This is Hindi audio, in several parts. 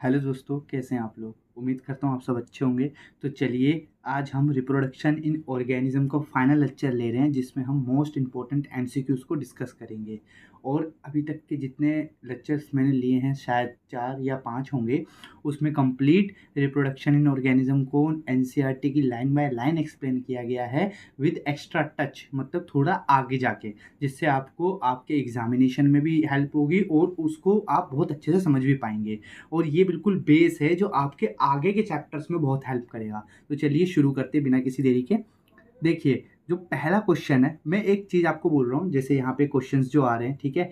हेलो दोस्तों, कैसे हैं आप लोग। उम्मीद करता हूँ आप सब अच्छे होंगे। तो चलिए, आज हम रिप्रोडक्शन इन ऑर्गेनिज्म का फाइनल लेक्चर ले रहे हैं, जिसमें हम मोस्ट इंपॉर्टेंट एमसीक्यूज़ को डिस्कस करेंगे। और अभी तक के जितने लेक्चर्स मैंने लिए हैं, शायद 4 या 5 होंगे, उसमें कंप्लीट रिप्रोडक्शन इन ऑर्गेनिज्म को एनसीईआरटी की लाइन बाय लाइन एक्सप्लेन किया गया है, विद एक्स्ट्रा टच, मतलब थोड़ा आगे जाके, जिससे आपको आपके एग्जामिनेशन में भी हेल्प होगी और उसको आप बहुत अच्छे से समझ भी पाएंगे। और ये बिल्कुल बेस है जो आपके आगे के चैप्टर्स में बहुत हेल्प करेगा। तो चलिए शुरू करते हैं बिना किसी देरी के। देखिए, जो पहला क्वेश्चन है, मैं एक चीज़ आपको बोल रहा हूँ, जैसे यहाँ पे क्वेश्चंस जो आ रहे हैं, ठीक है,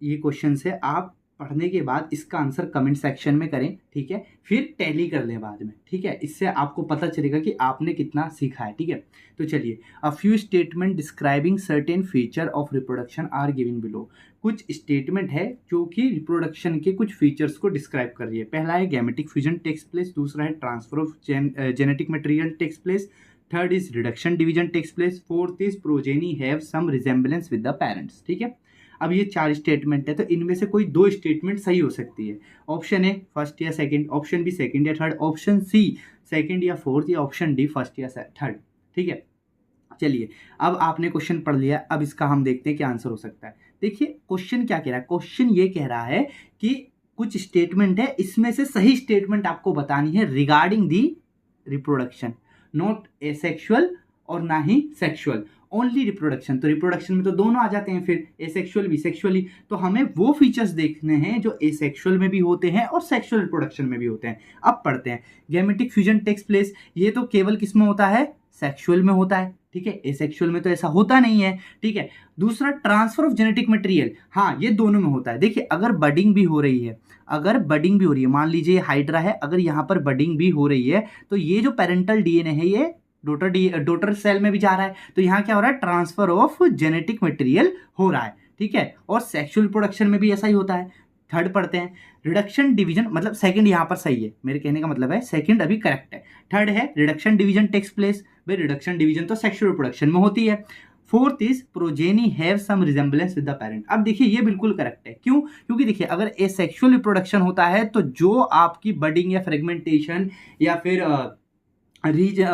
ये क्वेश्चंस है, आप पढ़ने के बाद इसका आंसर कमेंट सेक्शन में करें, ठीक है, फिर टैली कर लें बाद में, ठीक है, इससे आपको पता चलेगा कि आपने कितना सीखा है, ठीक है। तो चलिए, a few statement describing certain feature of reproduction are given below. कुछ स्टेटमेंट है जो कि रिप्रोडक्शन के कुछ फीचर्स को डिस्क्राइब कर रही है। पहला है गैमेटिक फ्यूजन टेक्स प्लेस, दूसरा है transfer of genetic material takes place, third is reduction division takes place, fourth is progeny have some resemblance with the parents, ठीक है। अब ये 4 स्टेटमेंट है, तो इनमें से कोई 2 स्टेटमेंट सही हो सकती है। ऑप्शन ए फर्स्ट या सेकंड, ऑप्शन बी सेकंड या थर्ड, ऑप्शन सी सेकंड या फोर्थ, या ऑप्शन डी फर्स्ट या थर्ड, ठीक है। चलिए, अब आपने क्वेश्चन पढ़ लिया, अब इसका हम देखते हैं क्या आंसर हो सकता है। देखिए, क्वेश्चन क्या कह रहा है। क्वेश्चन ये कह रहा है कि कुछ स्टेटमेंट है, इसमें से सही स्टेटमेंट आपको बतानी है regarding the reproduction, not asexual और ना ही सेक्सुअल, ओनली रिप्रोडक्शन। तो रिप्रोडक्शन में तो दोनों आ जाते हैं, फिर एसेक्सुअल भी सेक्सुअली, तो हमें वो फीचर्स देखने हैं जो एसेक्सुअल में भी होते हैं और सेक्सुअल रिप्रोडक्शन में भी होते हैं। अब पढ़ते हैं। गैमेटिक फ्यूजन टेक्स प्लेस, ये तो केवल किस में होता है, सेक्सुअल में होता है, ठीक है, एसेक्सुअल में तो ऐसा होता नहीं है, ठीक है। दूसरा, ट्रांसफर ऑफ जेनेटिक मटेरियल, हाँ, ये दोनों में होता है। देखिए, अगर बडिंग भी हो रही है, अगर बडिंग भी हो रही है, मान लीजिए हाइड्रा है, अगर यहाँ पर बडिंग भी हो रही है, तो ये जो पेरेंटल डीएनए है, ये डोटर सेल में भी जा रहा है, तो यहाँ क्या हो रहा है, ट्रांसफर ऑफ जेनेटिक मटेरियल हो रहा है, ठीक है। और सेक्सुअल प्रोडक्शन में भी ऐसा ही होता है। थर्ड पढ़ते हैं। रिडक्शन डिवीजन, मतलब सेकंड यहाँ पर सही है, मेरे कहने का मतलब है सेकंड अभी करेक्ट है। थर्ड है रिडक्शन डिवीजन टेक्स प्लेस, भाई रिडक्शन डिवीजन तो सेक्सुअल रिप्रोडक्शन में होती है। Fourth is progeny have some resemblance with the parent. अब देखिए, ये बिल्कुल करेक्ट है। क्यों? क्योंकि देखिए, अगर एसेक्सुअल रिप्रोडक्शन होता है तो जो आपकी बडिंग या फ्रेगमेंटेशन या फिर रीज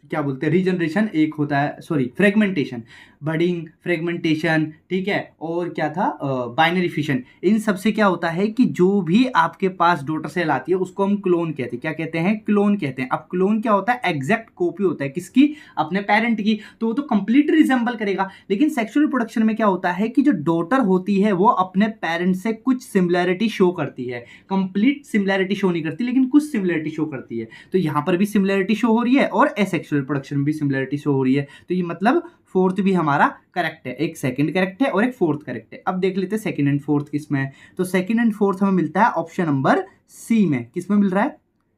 क्या बोलते हैं, रीजनरेशन एक होता है, सॉरी फ्रेगमेंटेशन, बडिंग, फ्रेगमेंटेशन, ठीक है, और क्या था, बाइनरी फिशन। इन सब से क्या होता है कि जो भी आपके पास डॉटर सेल आती है उसको हम क्लोन कहते हैं। क्या कहते हैं? क्लोन कहते हैं। अब क्लोन क्या होता है? एग्जैक्ट कॉपी होता है किसकी? अपने पेरेंट की, तो वो तो कंप्लीट रिजेंबल करेगा। लेकिन सेक्सुअल रिप्रोडक्शन में क्या होता है कि जो डॉटर होती है वो अपने पेरेंट से कुछ सिमिलैरिटी शो करती है, कंप्लीट सिमिलैरिटी शो नहीं करती, लेकिन कुछ सिमिलैरिटी शो करती है। तो यहाँ पर भी सिमिलैरिटी शो हो रही है और एसेक्सुअल रिप्रोडक्शन में भी सिमिलैरिटी शो हो रही है। तो ये मतलब फोर्थ भी हमारा करेक्ट है, एक सेकंड करेक्ट है और एक फोर्थ करेक्ट है। अब देख लेते हैं सेकंड एंड फोर्थ किस में है। तो सेकंड एंड फोर्थ हमें मिलता है ऑप्शन नंबर सी में। किस में मिल रहा है?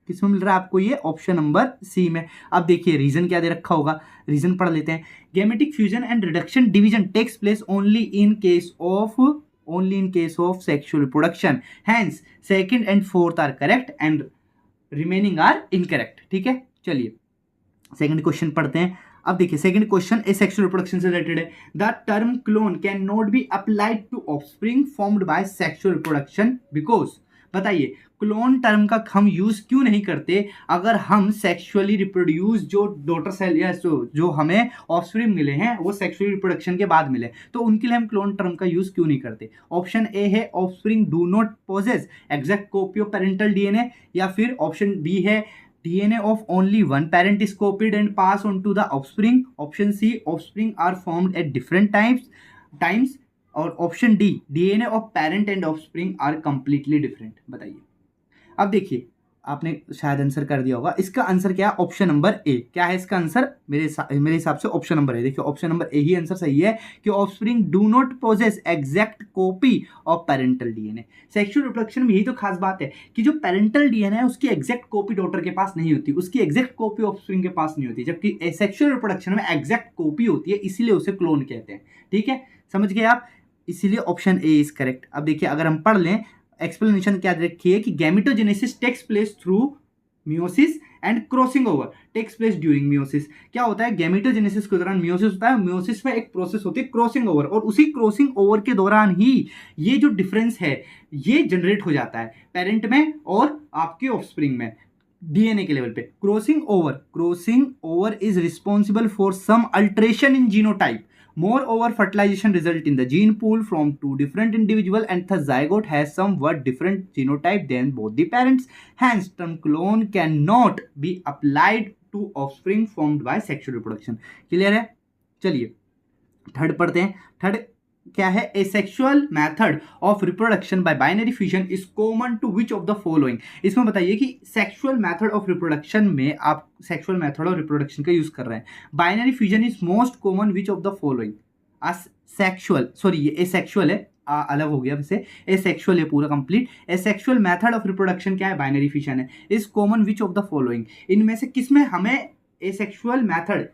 किस में मिल रहा है आपको? ये ऑप्शन नंबर सी में। अब देखिए, रीजन क्या दे रखा होगा, रीजन पढ़ लेते हैं। Gametic fusion and reduction division takes place only in case of sexual reproduction, hence second and fourth are correct and remaining are incorrect, ठीक है। चलिए, सेकंड क्वेश्चन पढ़ते हैं। अब देखिए, सेकंड क्वेश्चन एसेक्सुअल रिप्रोडक्शन से रिलेटेड है। The term clone can not be applied to offspring formed by sexual reproduction because, बताइए, क्लोन टर्म का हम यूज क्यों नहीं करते अगर हम सेक्सुअली रिप्रोड्यूस जो डॉटर सेल या जो हमें ऑफस्प्रिंग मिले हैं वो सेक्सुअल रिप्रोडक्शन के बाद मिले, तो उनके लिए हम क्लोन टर्म का यूज क्यों नहीं करते? ऑप्शन ए है offspring do not possess exact copy of parental DNA, या फिर ऑप्शन बी है DNA of only one parent is copied and passed on to the offspring. Option C, offspring are formed at different times. और option D, DNA of parent and offspring are completely different। बताइए। अब देखिए, आपने शायद आंसर कर दिया होगा। इसका आंसर क्या है? ऑप्शन नंबर ए। क्या है इसका आंसर? मेरे हिसाब से ऑप्शन नंबर ए। देखिए, ऑप्शन नंबर ए ही आंसर सही है कि offspring do not possess exact copy of parental DNA. Sexual reproduction में यही तो खास बात है कि जो पेरेंटल डीएनए है उसकी एग्जैक्ट कॉपी डॉटर के पास नहीं होती, उसकी एग्जैक्ट कॉपी ऑफस्प्रिंग के पास नहीं होती, जबकि सेक्सुअल रिप्रोडक्शन में एग्जैक्ट कॉपी होती है, इसीलिए उसे क्लोन कहते हैं, ठीक है। समझ गए आप? इसीलिए ऑप्शन ए इज करेक्ट। अब देखिए, अगर हम पढ़ लें, एक्सप्लेनेशन क्या रखी है कि gametogenesis takes place through meiosis and crossing over takes place during meiosis. क्या होता है, गैमेटोजेनेसिस के दौरान मियोसिस होता है, मियोसिस में एक प्रोसेस होती है क्रॉसिंग ओवर, और उसी क्रॉसिंग ओवर के दौरान ही ये जो डिफरेंस है ये जनरेट हो जाता है पेरेंट में और आपके ऑफस्प्रिंग में डीएनए के लेवल पे। Crossing over is responsible for some alteration in genotype. Moreover, fertilization result in the gene pool from two different individual and the zygote has somewhat different genotype than both the parents. Hence, term clone cannot be applied to offspring formed by sexual reproduction. Clear है? चलिए थर्ड पढ़ते हैं। थर्ड क्या है, a sexual method of reproduction by binary fission is common to which of the following. इसमें बताइए कि सेक्सुअल मैथड ऑफ रिप्रोडक्शन में आप सेक्सुअल मैथड ऑफ रिप्रोडक्शन का यूज कर रहे हैं, binary fission is most common which of the following. Sexual, sorry ये एसेक्सुअल है, अलग हो गया वैसे, एसेक्सुअल है पूरा complete. Asexual method of reproduction क्या है, बाइनरी फ्यूजन है, is common which of the following. इनमें से किसमें हमें एसेक्सुअल मैथड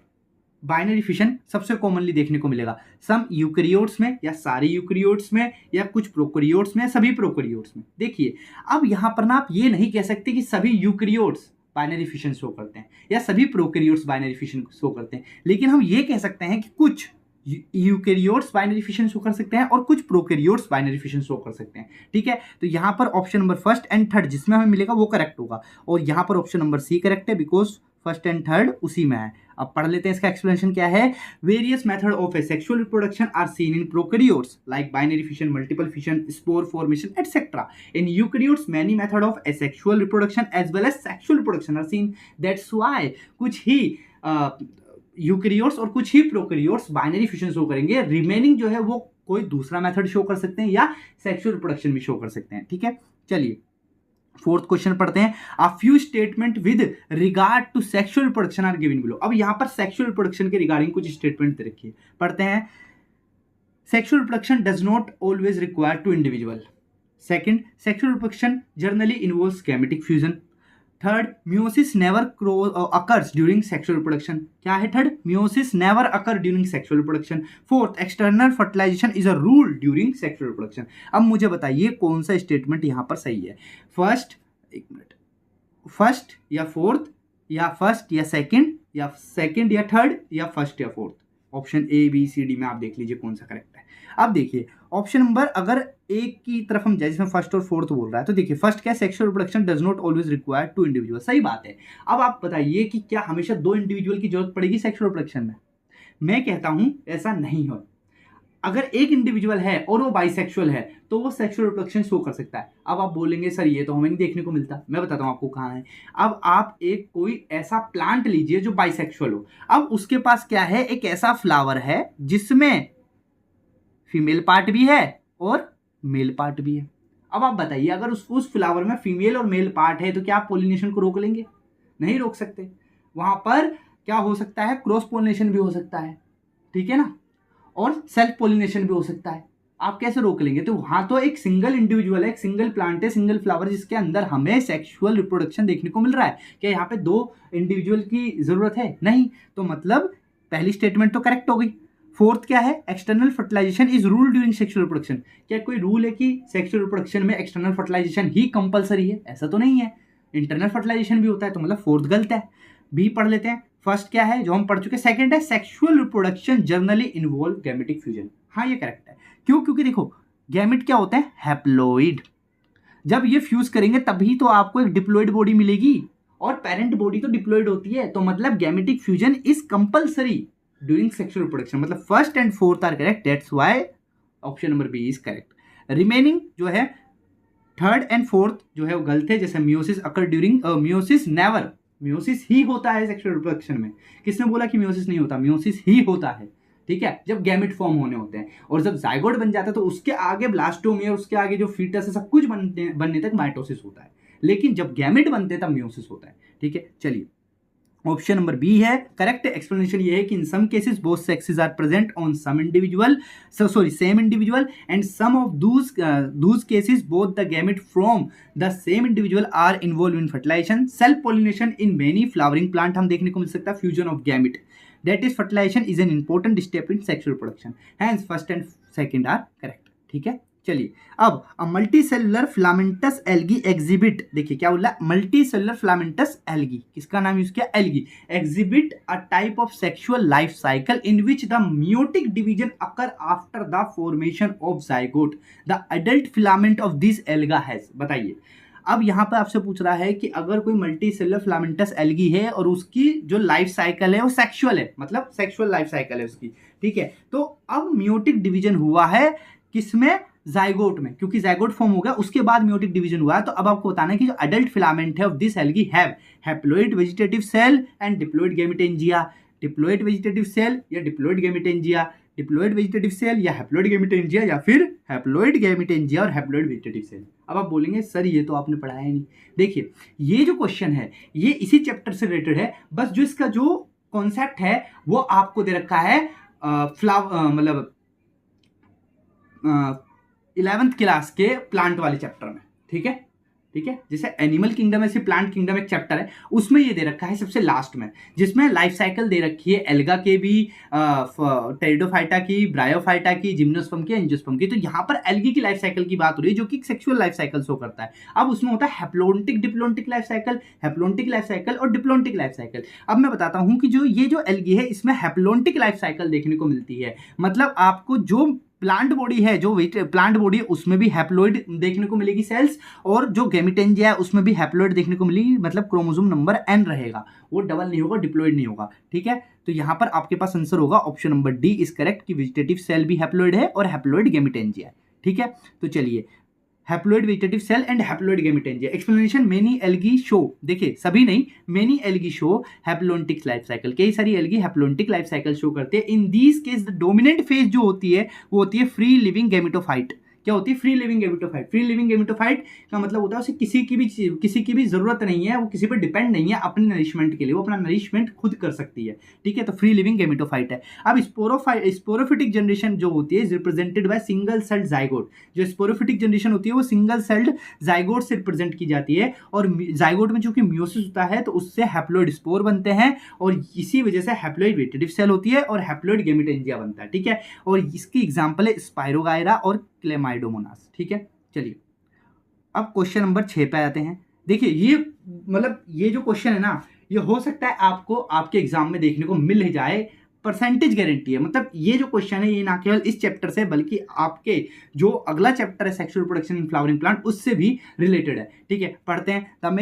बाइनरी फिशन सबसे कॉमनली देखने को मिलेगा? सम यूकैरियोट्स में, या सारे यूकैरियोट्स में, या कुछ प्रोकैरियोट्स में, सभी प्रोकैरियोट्स में। देखिए अब यहां पर ना आप ये नहीं कह सकते कि सभी यूकैरियोट्स बाइनरी फिशन शो करते हैं या सभी प्रोकैरियोट्स बाइनरी फिशन शो करते हैं, लेकिन हम ये कह सकते हैं कि कुछ यूकैरियोट्स बाइनरी फिशन शो कर सकते हैं और कुछ प्रोकैरियोट्स बाइनरी फिशन शो कर सकते हैं। ठीक है, तो यहां पर option number first and third जिसमें हमें मिलेगा वो करेक्ट होगा, और यहां पर ऑप्शन नंबर सी करेक्ट है बिकॉज फर्स्ट एंड थर्ड उसी में है। अब पढ़ लेते हैं इसका एक्सप्लेनेशन क्या है। Various method of sexual reproduction are seen in prokaryotes like binary fission, multiple fission, spore formation etcetera. In eukaryotes many method of asexual reproduction as well as sexual reproduction are seen. That's why कुछ ही यूकैरियोट्स और कुछ ही प्रोकैरियोट्स बाइनरी फिशन शो करेंगे, रिमेनिंग जो है वो कोई दूसरा मेथड शो कर सकते हैं या सेक्सुअल रिप्रोडक्शन भी शो कर सकते हैं। ठीक है, चलिए फोर्थ क्वेश्चन पढ़ते हैं। A few statement with regard to sexual reproduction are given below. अब यहां पर सेक्सुअल रिप्रोडक्शन के रिगार्डिंग कुछ स्टेटमेंट दे रखिए, पढ़ते हैं। Sexual reproduction does not always require two individual. Second, sexual reproduction generally involves gametic fusion. Third, meiosis never occurs during sexual reproduction. क्या है third? meiosis never occur during sexual reproduction. Fourth, external fertilization is a rule during sexual reproduction. अब मुझे बताइए कौन सा स्टेटमेंट यहाँ पर सही है? फर्स्ट, एक मिनट, फर्स्ट या फोर्थ, या फर्स्ट या सेकंड, या सेकंड या थर्ड, या फर्स्ट या fourth. Option A B C D में आप देख लीजिए कौन सा करेक्ट है। अब देखिए ऑप्शन नंबर अगर एक की तरफ हम जाए जिसमें फर्स्ट और फोर्थ बोल रहा है, तो देखिए फर्स्ट क्या, sexual reproduction does not always require two individual. सही बात है। अब आप बताइए कि क्या हमेशा दो इंडिविजुअल की जरूरत पड़ेगी सेक्सुअल रिप्रोडक्शन में? मैं कहता हूं ऐसा नहीं हो। अगर एक इंडिविजुअल है और वो बाइसेक्सुअल है तो वो सेक्सुअल रिप्रोडक्शन शो कर सकता है। अब आप बोलेंगे सर ये तो हमें नहीं देखने को मिलता। मैं बताता हूं आपको कहां है। अब आप एक कोई ऐसा प्लांट लीजिए जो बाइसेक्सुअल हो। अब उसके पास क्या है, एक ऐसा फ्लावर है जिसमें फीमेल पार्ट भी है और मेल पार्ट भी है। अब आप बताइए अगर उस फ्लावर में फीमेल और मेल पार्ट है तो क्या आप पोलिनेशन को रोक लेंगे? नहीं रोक सकते। वहां पर क्या हो सकता है, क्रॉस पोलिनेशन भी हो सकता है, ठीक है ना, और सेल्फ पोलिनेशन भी हो सकता है। आप कैसे रोक लेंगे? तो वहां तो एक सिंगल इंडिविजुअल है, एक सिंगल प्लांट है, सिंगल फ्लावर, जिसके अंदर हमें सेक्सुअल रिप्रोडक्शन देखने को मिल रहा है। क्या यहाँ पे दो इंडिविजुअल की जरूरत है? नहीं। तो मतलब पहली स्टेटमेंट तो करेक्ट हो गई। फोर्थ क्या है, external fertilization is rule during sexual reproduction. क्या कोई रूल है कि सेक्सुअल रिप्रोडक्शन में एक्सटर्नल फर्टिलाइजेशन ही कंपलसरी है? ऐसा तो नहीं है, इंटरनल फर्टिलाइजेशन भी होता है। तो मतलब फोर्थ गलत है। बी पढ़ लेते हैं। फर्स्ट क्या है जो हम पढ़ चुके, सेकंड है sexual reproduction generally involve gametic fusion. हाँ ये करेक्ट है। क्यों? क्योंकि देखो गैमेट क्या होते हैं, हैप्लॉइड। जब ये फ्यूज करेंगे तभी तो आपको एक डिप्लॉइड बॉडी मिलेगी, और पेरेंट बॉडी तो डिप्लॉइड होती है। तो मतलब gametic fusion is compulsory during sexual reproduction. मतलब first and fourth are correct, that's why option number B is correct. Remaining जो है थर्ड एंड फोर्थ जो है वो गलत है। जैसे meiosis occur during, meiosis never, meiosis ही होता है सेक्सुअल रिप्रोडक्शन में। किसने बोला कि मियोसिस नहीं होता? मियोसिस ही होता है, ठीक है, जब गैमेट फॉर्म होने होते हैं। और जब जाइगोट बन जाता है तो उसके आगे ब्लास्टोमियर, उसके आगे जो फीटस है, सब कुछ बनने तक माइटोसिस होता है। लेकिन जब गैमेट बनते हैं तब मियोसिस होता है। ठीक है, चलिए ऑप्शन नंबर बी है करेक्ट। एक्सप्लेनेशन ये है कि in some cases both sexes are present on some individual, same individual, and some of those cases both the gamete from the same individual are involve in fertilisation, self pollination in many flowering plant हम देखने को मिल सकता है, fusion of gamete, that is fertilisation is an important step in sexual reproduction. Hence first and second are correct. ठीक है, चलिए अब multi cellular filamentous algae exhibit, देखिए क्या बोला, मल्टी सेलुलर फिलामेंटस एल्गी, किसका नाम यूज किया, algae, exhibit a type of sexual life cycle in which the meiotic division occur after the formation of zygote, the adult filament of this alga has. बताइए, अब यहाँ पर आपसे पूछ रहा है कि अगर कोई मल्टी सेलुलर फिलामेंटस एल्गी है और उसकी जो लाइफ साइकिल है वो सेक्सुअल है, मतलब सेक्सुअल लाइफ साइकिल है उसकी, ठीक है, तो अब मियोटिक डिवीजन हुआ है किसमें, जाइगोट में, क्योंकि जाइगोट फॉर्म हो गया उसके बाद मियोटिक डिवीजन हुआ है। तो अब आपको बताना है कि जो एडल्ट फिलामेंट है of this algae have haploid vegetative cell and diploid gametangia, diploid vegetative cell या diploid gametangia, diploid vegetative cell या हैप्लॉइड गैमेटेंजिया या फिर हैप्लॉइड गैमेटेंजिया और हैप्लॉइड वेजिटेटिव सेल। अब आप बोलेंगे सर ये तो आपने पढ़ाया ही नहीं। देखिए ये जो क्वेश्चन है ये इसी चैप्टर से रिलेटेड है, बस जो इसका जो कॉन्सेप्ट है वो आपको दे रखा है मतलब 11th क्लास के प्लांट वाले चैप्टर में, ठीक है, ठीक है, जैसे एनिमल किंगडम ऐसे प्लांट किंगडम एक चैप्टर है उसमें ये दे रखा है सबसे लास्ट में, जिसमें लाइफ साइकिल दे रखी है एल्गा के भी, टेरिडोफाइटा की, ब्रायोफाइटा की, जिम्नोस्पर्म की, एंजियोस्पर्म की। तो यहाँ पर एल्गी की लाइफ साइकिल की बात हो रही है जो कि सेक्सुअल लाइफ साइकिल शो करता है। अब उसमें होता है haplontic diplontic life cycle, haplontic life cycle और डिप्लोन्टिक लाइफ साइकिल। अब मैं बताता हूँ कि जो ये जो एल्गी है इसमें हैप्लोन्टिक लाइफ साइकिल देखने को मिलती है, मतलब आपको जो प्लांट बॉडी है, जो प्लांट बॉडी है उसमें भी हैप्लॉइड देखने को मिलेगी सेल्स, और जो गैमेटेंजिया है उसमें भी हैप्लॉइड देखने को मिलेगी, मतलब क्रोमोसोम नंबर n रहेगा, वो डबल नहीं होगा, डिप्लॉइड नहीं होगा, ठीक है। तो यहाँ पर आपके पास आंसर होगा option number D is correct कि वेजिटेटिव सेल भी हैप्लॉइड है और हैप्लॉइड गैमेटेंजिया है, ठीक है। तो चलिए haploid vegetative cell and haploid gametangia explanation, many algae show, देखिए सभी नहीं, many algae show haplontic life cycle, कई सारी algae haplontic life cycle show करते हैं। In these case the dominant phase जो होती है वो होती है फ्री लिविंग गैमेटोफाइट। क्या होती है, free living gametophyte. Free living gametophyte का मतलब होता है उसे किसी की भी जरूरत नहीं है, वो किसी पर डिपेंड नहीं है अपने नरिशमेंट के लिए, वो अपना नरिशमेंट खुद कर सकती है, ठीक है। तो फ्री लिविंग गैमेटोफाइट है। अब स्पोरोफिटिक जनरेशन जो होती है represented by single celled zygote, जो स्पोरोफिटिक जनरेशन होती है वो सिंगल सेल्ड जाइगोट से रिप्रेजेंट की जाती है, और जाइगोट में चूंकि म्यूसिस होता है तो उससे हैप्लॉइड स्पोर बनते हैं, और इसी वजह से हैप्लॉइड वेजिटेटिव सेल होती है और हैप्लॉइड गैमेटेंजिया बनता है, ठीक है। और इसकी एग्जांपल है स्पाइरोगायरा और क्लेमाइडोमोनास, ठीक है। चलिए अब क्वेश्चन नंबर 6 पे आते हैं। देखिए ये मतलब ये जो क्वेश्चन है ना ये हो सकता है आपको आपके एग्जाम में देखने को मिल ही जाए, परसेंटेज गारंटी है। मतलब ये जो क्वेश्चन है ये ना केवल इस चैप्टर से बल्कि आपके जो अगला चैप्टर है sexual reproduction in flowering plant उससे भी रिलेटेड है, ठीक है। पढ़ते हैं। The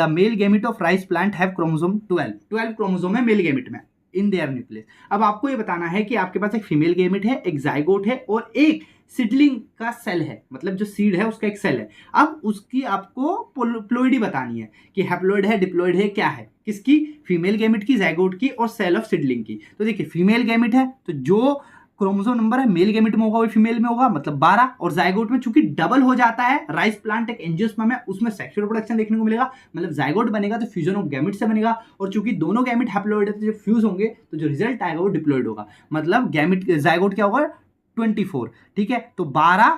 male gamete of rice plant have chromosome 12 chromosome है मेल गैमेट में इन देयर न्यूक्लियस। अब आपको ये बताना है कि आपके पास एक फीमेल गैमेट है, एक जाइगोट है और एक सीडलिंग का सेल है, मतलब जो सीड है उसका एक सेल है। अब उसकी आपको प्लोइडी बतानी है कि हैप्लॉइड है, डिप्लॉइड है, क्या है, किसकी, फीमेल गैमेट की, जाइगोट की और सेल ऑफ सीडलिंग की। तो देखिए फीमेल गैमेट है तो जो क्रोमोसोम नंबर है मेल गैमेट में होगा वो फीमेल में होगा, मतलब 12, और जाइगोट में चूंकि डबल हो जाता है, राइस प्लांट एक एंजियोस्पर्म है उसमें सेक्सुअल रिप्रोडक्शन देखने को मिलेगा, मतलब जाइगोट बनेगा तो फ्यूजन ऑफ गैमेट से बनेगा, और चूंकि दोनों गैमेट हैप्लॉइड है तो जब फ्यूज होंगे तो जो रिजल्ट आएगा वो डिप्लॉइड होगा, मतलब गैमेट जाइगोट क्या होगा 24, ठीक है। तो 12,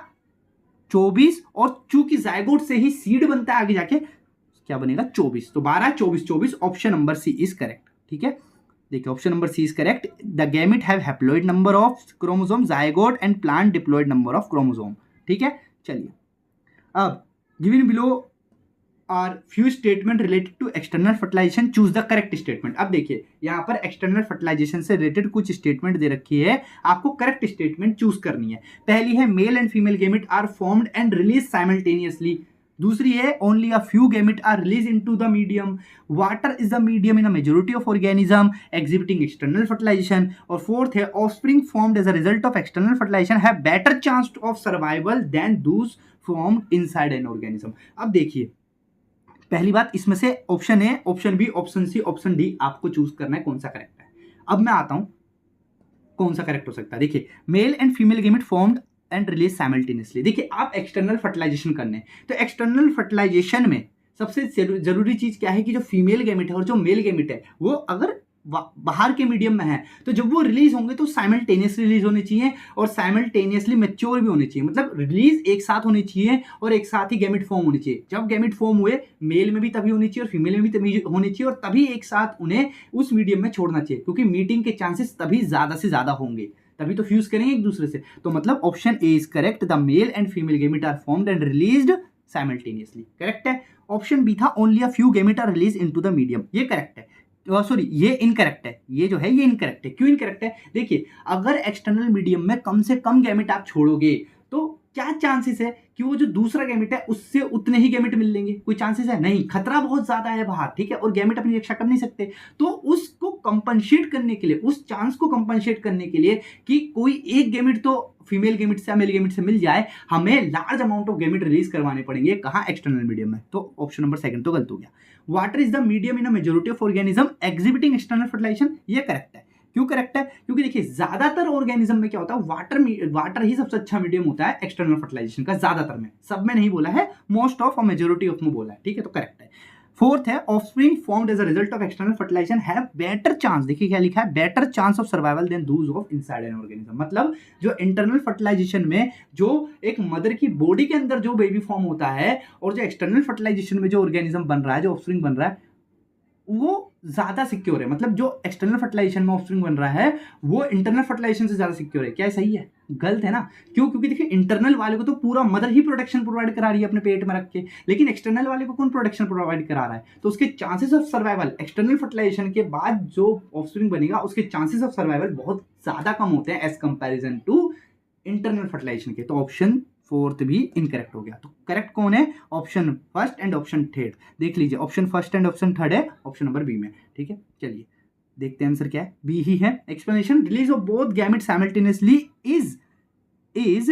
24 और चूंकि जाइगोट से ही सीड बनता है आगे जाके क्या बनेगा 24, तो 12, 24, 24 option number C is correct, ठीक है। देखिए option number C is correct, the gamete have haploid number of chromosome zygote and plant diploid number of chromosome, ठीक है। चलिए अब given below are few statement related to external fertilization, choose the correct statement. अब देखिए यहाँ पर एक्सटर्नल फर्टिलाइजेशन से रिलेटेड कुछ स्टेटमेंट दे रखी है, आपको करेक्ट स्टेटमेंट चूज करनी है। पहली है male and female gamete are formed and release simultaneously. दूसरी है only a few gamete are release into the medium, water is the medium in a majority of organism exhibiting external fertilization. और फोर्थ है offspring formed as a result of external fertilization have better chance of survival than those formed inside an organism. अब देखिए पहली बात इसमें से option A, option B, option C, option D आपको चूज करना है कौन सा करेक्ट है। अब मैं आता हूं कौन सा करेक्ट हो सकता है। देखिए mail and female gamete formed and release simultaneously. देखिए आप एक्सटर्नल फर्टिलाइजेशन करने तो एक्सटर्नल फर्टिलाइजेशन में सबसे जरूरी चीज क्या है कि जो फीमेल गैमेट है और जो मेल गैमेट है वो अगर बाहर के मीडियम में है तो जब वो रिलीज होंगे तो साइमल्टेनियसली रिलीज होने चाहिए और साइमल्टेनियसली मैच्योर भी होने चाहिए, मतलब रिलीज एक साथ होनी चाहिए और एक साथ ही गैमेट फॉर्म होनी चाहिए। जब गैमेट फॉर्म हुए मेल में भी तभी होनी चाहिए और फीमेल में भी तभी होनी चाहिए और तभी एक साथ उन्हें उस मीडियम में छोड़ना चाहिए, क्योंकि मीटिंग के चांसेस तभी ज्यादा से ज्यादा होंगे। तभी तो फ्यूज करेंगे एक दूसरे से। तो मतलब option A is correct, the male and female gamete are formed and released simultaneously, correct है। ऑप्शन बी था only a few gamete are release into the medium, ये करेक्ट है। सॉरी ये इनकरेक्ट है, ये जो है ये इनकरेक्ट है। क्यों इनकरेक्ट है? देखिए अगर एक्सटर्नल मीडियम में कम से कम गैमेट आप छोड़ोगे तो क्या चांसेस है कि वो जो दूसरा गैमेट है उससे उतने ही गैमेट मिल लेंगे? कोई चांसेस है नहीं, खतरा बहुत ज्यादा है बाहर, ठीक है, और गैमेट अपनी रक्षा कर नहीं सकते। तो उसको कंपनसेट करने के लिए, उस चांस को कंपनसेट करने के लिए कि कोई एक गैमेट तो फीमेल गैमेट से मेल गैमेट से मिल जाए, हमें large amount of gamete release करवाने पड़ेंगे। कहाँ? एक्सटर्नल मीडियम में। तो ऑप्शन नंबर सेकंड तो गलत हो गया। Water is the medium in a majority of organism exhibiting external fertilization, ये करेक्ट है। क्यों करेक्ट है? क्योंकि देखिए ज्यादातर ऑर्गेनिज्म में क्या होता है, वाटर ही सबसे अच्छा मीडियम होता है एक्सटर्नल फर्टिलाइजेशन का, ज्यादातर में, सब में नहीं बोला है, मोस्ट ऑफ और मेजॉरिटी ऑफ में बोला है, ठीक है, तो करेक्ट है। फोर्थ है offspring formed as a result of external fertilization have better chance, देखिए क्या लिखा है, better chance of survival than those of inside an organism. मतलब जो इंटरनल फर्टिलाइजेशन में जो एक मदर की बॉडी के अंदर जो बेबी फॉर्म होता है और जो एक्सटर्नल फर्टिलाइजेशन में जो ऑर्गेनिज्म बन रहा है, जो ऑफस्प्रिंग बन रहा है, वो ज्यादा सिक्योर है। मतलब जो एक्सटर्नल फर्टिलाइजेशन में ऑफस्प्रिंग बन रहा है वो इंटरनल फर्टिलाइजेशन से ज्यादा सिक्योर है। क्या सही है? गलत है ना। क्यों? क्योंकि देखिए इंटरनल वाले को तो पूरा मदर ही प्रोटेक्शन प्रोवाइड करा रही है अपने पेट में रख के, लेकिन एक्सटर्नल वाले को कौन प्रोटेक्शन प्रोवाइड करा रहा है? तो उसके chances of survival external fertilization के बाद जो ऑफस्प्रिंग बनेगा उसके चांसेस ऑफ सर्वाइवल बहुत ज्यादा कम होते हैं as comparison to internal fertilization के। तो ऑप्शन फोर्थ भी इनकरेक्ट हो गया। तो करेक्ट कौन है? Option first and option third. देख लीजिए option first and option third है ऑप्शन नंबर बी में, ठीक है। चलिए देखते हैं आंसर क्या है, बी ही है। Explanation, release of both gamete simultaneously is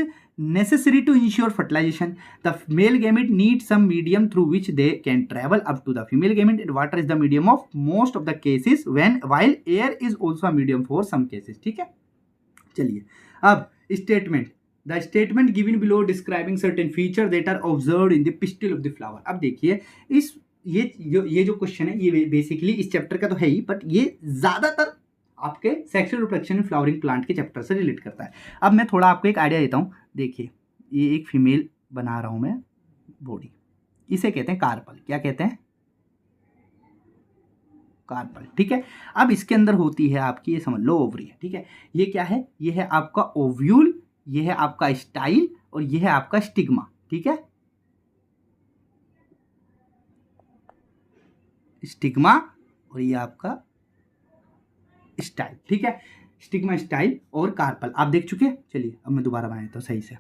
necessary to ensure fertilization. The male gamete needs some medium through which they can travel up to the female gamete, and water is the medium of most of the cases while air is also a medium for some cases, ठीक है। चलिए अब statement, the statement given below describing certain feature that are observed in the pistil of the flower. अब देखिए इस ये जो क्वेश्चन है ये बेसिकली इस चैप्टर का तो है ही, बट ये ज्यादातर आपके sexual reproduction in flowering plant के चैप्टर से रिलेट करता है। अब मैं थोड़ा आपको एक आइडिया देता हूँ। देखिए ये एक फीमेल बना रहा हूँ मैं बॉडी, इसे कहते हैं कार्पल। क्या कहते हैं? कार्पल, ठीक है। अब इसके अंदर होती है आपकी, ये समझ लो, ओवरी है, ठीक है। ये क्या है? ये है आपका ओव्यूल, ये है आपका स्टाइल और ये है आपका स्टिग्मा, ठीक है। स्टिग्मा और ये आपका स्टाइल, ठीक है। स्टिग्मा, स्टाइल और कार्पल आप देख चुके हैं। चलिए अब मैं दोबारा बनाता हूं सही से।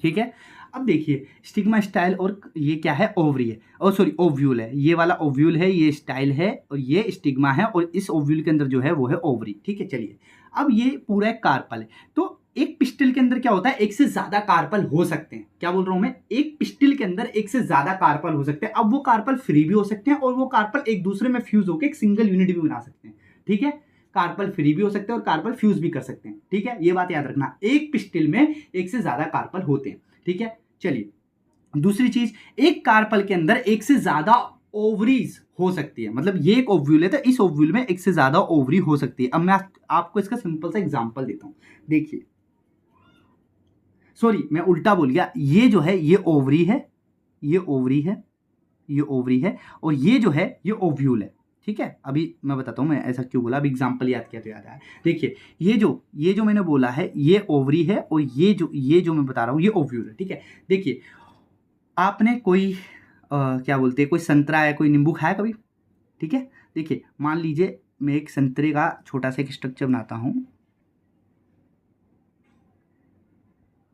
ठीक है, अब देखिए स्टिग्मा, स्टाइल और ये क्या है? ओवरी है, और सॉरी ओव्यूल है। ये वाला ओव्यूल है, ये स्टाइल है और ये स्टिग्मा है, और इस ओव्यूल के अंदर जो है वो है ओवरी, ठीक है। चलिए अब ये पूरा एक कार्पल है। तो एक पिस्टिल के अंदर क्या होता है? एक से ज्यादा कार्पल हो सकते हैं। क्या बोल रहा हूं मैं? एक पिस्टिल के अंदर एक से ज्यादा कार्पल हो सकते हैं। अब वो कार्पल फ्री भी हो सकते हैं और वो कार्पल एक दूसरे में फ्यूज होकर एक सिंगल यूनिट भी बना सकते हैं, ठीक है। कार्पल फ्री भी हो सकते हैं और कार्पल फ्यूज भी कर सकते हैं, ठीक है। ये बात याद रखना, एक पिस्टिल में एक से ज्यादा कार्पल होते हैं, ठीक है। चलिए दूसरी चीज, एक कार्पल के अंदर एक से ज्यादा ओवरीज हो सकती है। मतलब ये एक ओव्यूल है तो इस ओव्यूल में एक से ज्यादा ओवरी हो सकती है। अब मैं आपको इसका सिंपल सा एग्जांपल देता हूं। देखिए, सॉरी मैं उल्टा बोल गया, ये जो है ये ओवरी है, ये ओवरी है, ये ओवरी है, और ये जो है ये ओव्यूल है, ठीक है। अभी मैं बताता हूं मैं ऐसा क्यों बोला, अभी एग्जांपल याद किया तो याद आया। देखिए ये जो मैंने बोला है ये ओवरी है और ये जो मैं बता रहा हूं ये ओव्यूल है, ठीक है। देखिए आपने कोई क्या बोलते हैं, कोई संतरा है, कोई नींबू खाया कभी, ठीक है। देखिए मान लीजिए मैं एक संतरे का छोटा सा एक स्ट्रक्चर बनाता हूं।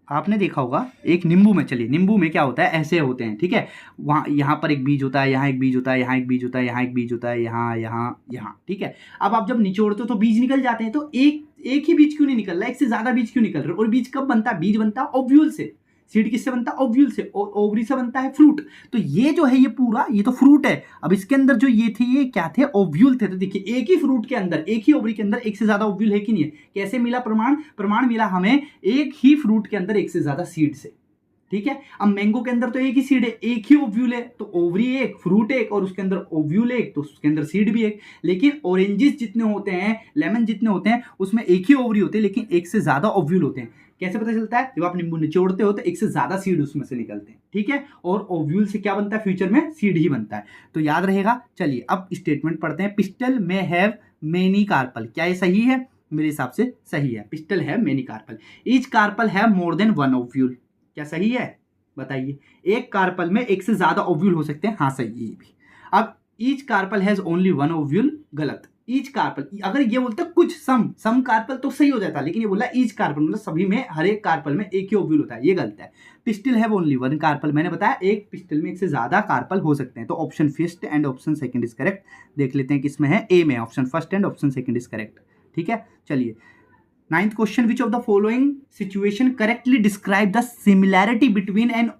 आपने देखा होगा एक नींबू में, चलिए नींबू में क्या होता है, ऐसे होते हैं, ठीक है। वहाँ यहाँ पर एक बीज होता है, यहाँ एक बीज होता है, यहाँ एक बीज होता है, यहाँ एक बीज होता है, यहाँ यहाँ यहाँ, ठीक है। अब आप जब निचोड़ते हो तो बीज निकल जाते हैं। तो एक ही बीज क्यों नहीं निकल रहा है? एक से ज्यादा बीज क्यों निकल रहे हैं? और बीज कब बनता है? बीज बनता है ओव्यूल से। सीड किससे बनता है? ओव्यूल से। और ओवरी से बनता है फ्रूट। तो ये जो है ये पूरा ये तो फ्रूट है। अब इसके अंदर जो ये थे ये क्या थे? ओव्यूल थे। तो देखिए एक ही फ्रूट के अंदर, एक ही ओवरी के अंदर एक से ज्यादा ओव्यूल है कि नहीं है? कैसे मिला प्रमाण? प्रमाण मिला हमें एक ही फ्रूट के अंदर एक से ज्यादा सीड से। ठीक है। अब मैंगो के अंदर तो एक ही सीड है, एक ही ओव्यूल है, तो ओवरी एक, फ्रूट एक, और उसके अंदर ओव्यूल एक, तो उसके अंदर सीड भी एक। लेकिन ऑरेंजेस जितने होते हैं, लेमन जितने होते हैं, उसमें एक ही ओवरी होते हैं, लेकिन एक से ज्यादा ओव्यूल होते हैं। कैसे पता चलता है? जब आप नींबू निचोड़ते हो तो एक से ज्यादा सीड उसमें से निकलते हैं, ठीक है। और ओव्यूल से क्या बनता है? फ्यूचर में सीड ही बनता है, तो याद रहेगा। चलिए अब स्टेटमेंट पढ़ते हैं। पिस्टल में हैव मेनी कार्पल, क्या ये सही है? मेरे हिसाब से सही है। पिस्टल है मेनी कार्पल। ईच कार्पल है मोर देन वन ओव्यूल, क्या सही है? बताइए। एक कार्पल में एक से ज्यादा ओव्यूल हो सकते हैं, हाँ सही है ये भी। अब each carpel has only one ovule, गलत। ईच कार्पल, अगर ये बोलता कुछ सम कार्पल तो सही हो जाता, लेकिन ये बोला ईच कार्पल, मतलब सभी में, हर एक कार्पल में एक ही ओव्यूल होता है, ये गलत है। Pistil have only one carpel, मैंने बताया एक पिस्टल में एक से ज्यादा कार्पल हो सकते हैं, तो option first and option second is correct. देख लेते हैं किसमें है, ए में, option first and option second is correct, ठीक है। चलिए 9th question, which of the following situation correctly describe the similarity between an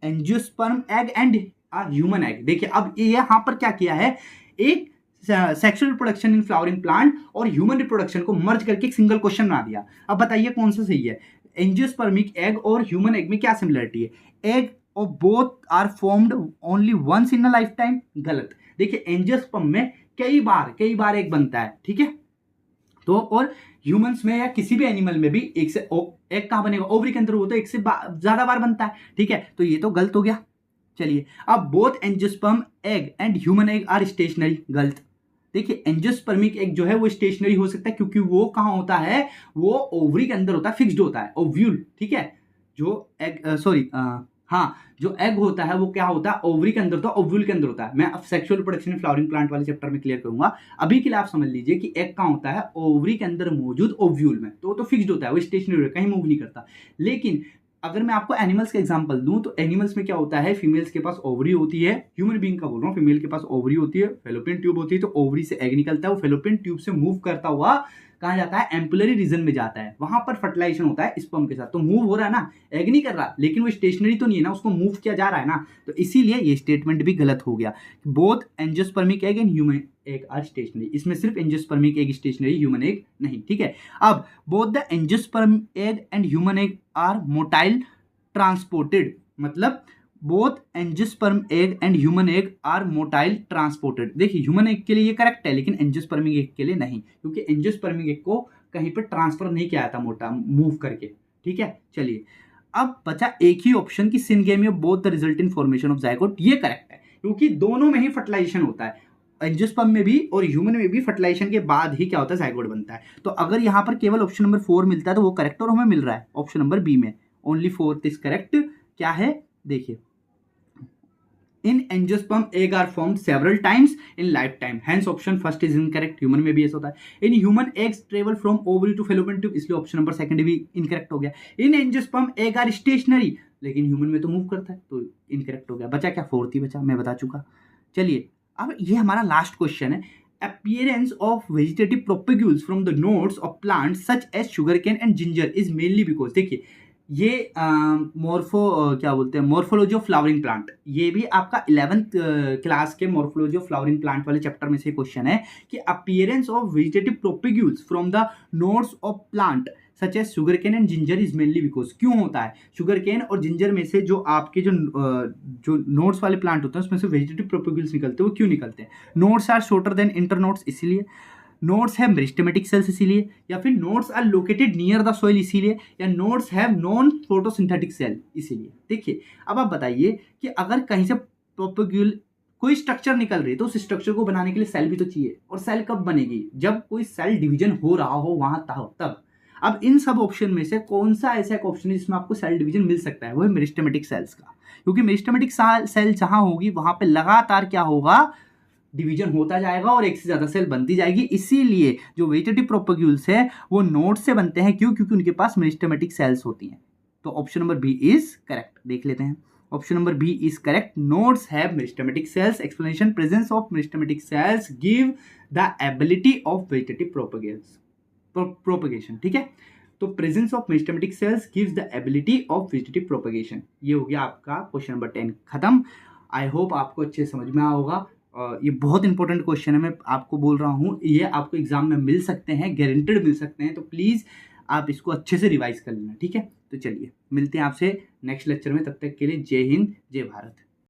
angiosperm egg and a human egg. देखिए अब ये यहाँ पर क्या किया है, एक sexual reproduction in flowering plant और ह्यूमन रिप्रोडक्शन को मर्ज करके एक सिंगल क्वेश्चन बना दिया। अब बताइए कौन सा सही है? एंजियोस्पर्मिक एग और ह्यूमन एग में क्या सिमिलरिटी है? Egg of both are formed only once in a life time, गलत। देखिए एंजियोस्पर्म में कई बार एग बनता है, ठीक है। तो और ह्यूमंस में या किसी भी एनिमल में भी एक से एग कहां बनेगा? ओवरी के अंदर, वो तो एक से ज्यादा बार बनता है, ठीक है। तो ये तो गलत हो गया। चलिए अब both angiosperm egg and human egg are stationary, गलत। देखिए एंजियोस्पर्मिक एग जो है वो स्टेशनरी हो सकता है, क्योंकि वो कहां होता है? वो ओवरी के अंदर होता है, फिक्स्ड होता है, ओव्यूल, ठीक है। जो एग हाँ, जो एग होता है वो क्या होता है? ओवरी के अंदर होता है, ओव्यूल के अंदर होता है। मैं अब सेक्सुअल रिप्रोडक्शन फ्लावरिंग प्लांट वाले चैप्टर में क्लियर करूंगा। अभी के लिए आप समझ लीजिए कि एग कहां होता है? ओवरी के अंदर मौजूद ओव्यूल में, तो वो तो फिक्स्ड होता है, वो स्टेशनरी, कहीं मूव नहीं करता। लेकिन अगर मैं आपको एनिमल्स का एग्जांपल दूं, तो एनिमल्स में क्या होता है? फीमेल्स के पास ओवरी होती है, ह्यूमन बीइंग का बोल रहा हूं, फीमेल के पास ओवरी होती है, फेलोपियन ट्यूब होती है, तो ओवरी से एग निकलता है, वो फेलोपियन ट्यूब से मूव करता हुआ कहाँ जाता है? एम्पुलरी रीजन में जाता है, वहां पर फर्टिलाइजेशन होता है स्पर्म के साथ। तो मूव हो रहा है ना, एग नहीं कर रहा, लेकिन वो स्टेशनरी तो नहीं है ना, उसको मूव किया जा रहा है ना, तो इसीलिए ये स्टेटमेंट भी गलत हो गया। Both angiospermic egg and human egg are stationary, इसमें सिर्फ angiospermic egg stationary, human egg नहीं, ठीक है। अब both the angiosperm egg and human egg are motile transported, मतलब both angiosperm egg and human egg are motile transported. देखिए ह्यूमन एग के लिए ये करेक्ट है, लेकिन एंजियोस्पर्मिक एग के लिए नहीं, क्योंकि एंजियोस्पर्मिक एग को कहीं पर ट्रांसफर नहीं किया जाता मोटा मूव करके, ठीक है। चलिए अब बचा एक ही ऑप्शन की syngamy of both the result in formation of zygote, ये करेक्ट है, क्योंकि दोनों में ही फर्टिलाइजेशन होता है, एंजियोस्पर्म में भी और ह्यूमन में भी फर्टिलाइजेशन के बाद ही क्या होता है? जाइगोट बनता है। तो अगर यहाँ पर केवल ऑप्शन नंबर 4 मिलता है तो वो करेक्ट, और हमें मिल रहा है ऑप्शन नंबर बी में, ओनली 4th इज करेक्ट। क्या है? देखिए in angiosperm egg are formed several times in life time, hence option first is incorrect. Human में भी ऐसा होता है। In human eggs travel from ovary to fallopian tube, इसलिए ऑप्शन नंबर सेकंड भी इनकरेक्ट हो गया। In angiosperm egg are stationary, लेकिन ह्यूमन में तो मूव करता है, तो इनकरेक्ट हो गया। बचा क्या? 4th ही बचा, मैं बता चुका। चलिए अब ये हमारा लास्ट क्वेश्चन है। appearance of vegetative propagules from the nodes of plants such as sugarcane and ginger is mainly because, देखिए ये क्या बोलते हैं, मॉर्फोलॉजी ऑफ फ्लावरिंग प्लांट, ये भी आपका 11th क्लास के मॉर्फोलॉजी ऑफ फ्लावरिंग प्लांट वाले चैप्टर में से क्वेश्चन है कि appearance of vegetative propagules from the nodes of plant such as sugar cane and ginger is mainly because, क्यों होता है? शुगर केन और जिंजर में से जो आपके जो नोड्स वाले प्लांट होते हैं उसमें से वेजिटेटिव प्रोपेग्यूल्स निकलते हैं, वो क्यों निकलते हैं? Nodes are shorter than internodes, इसीलिए। नोड्स हैव मेरिस्टेमेटिक सेल्स, इसीलिए। या फिर nodes are located near the soil, इसीलिए। या nodes have non photosynthetic cell, इसीलिए। देखिए अब आप बताइए कि अगर कहीं से प्रोपेग्यूल कोई स्ट्रक्चर निकल रही है तो उस स्ट्रक्चर को बनाने के लिए सेल भी तो चाहिए, और सेल कब बनेगी? जब कोई सेल डिवीजन हो रहा हो वहां तब। अब इन सब ऑप्शन में से कौन सा ऐसा एक ऑप्शन है जिसमें आपको सेल डिवीजन मिल सकता है? वो है मेरिस्टेमेटिक सेल्स का, क्योंकि मेरिस्टेमेटिक सेल जहां होगी वहां पे लगातार क्या होगा? डिवीजन होता जाएगा और एक से ज्यादा सेल बनती जाएगी। इसीलिए जो वेजिटेटिव प्रोपेग्यूल्स है वो नोड से बनते हैं, क्यों? क्योंकि उनके पास मेरिस्टेमेटिक सेल्स होती हैं। तो option number B is correct. देख लेते हैं, option number B is correct. Nodes have meristematic cells. Explanation, presence of meristematic cells give the ability of vegetative propagation, ठीक है। तो presence of meristematic cells gives the ability of vegetative propagation. ये हो गया आपका क्वेश्चन नंबर 10 खत्म। आई होप आपको अच्छे समझ में आया होगा। ये बहुत इंपॉर्टेंट क्वेश्चन है, मैं आपको बोल रहा हूँ, ये आपको एग्जाम में मिल सकते हैं, गारंटेड मिल सकते हैं। तो प्लीज़ आप इसको अच्छे से रिवाइज कर लेना, ठीक है। तो चलिए मिलते हैं आपसे नेक्स्ट लेक्चर में, तब तक के लिए जय हिंद जय भारत।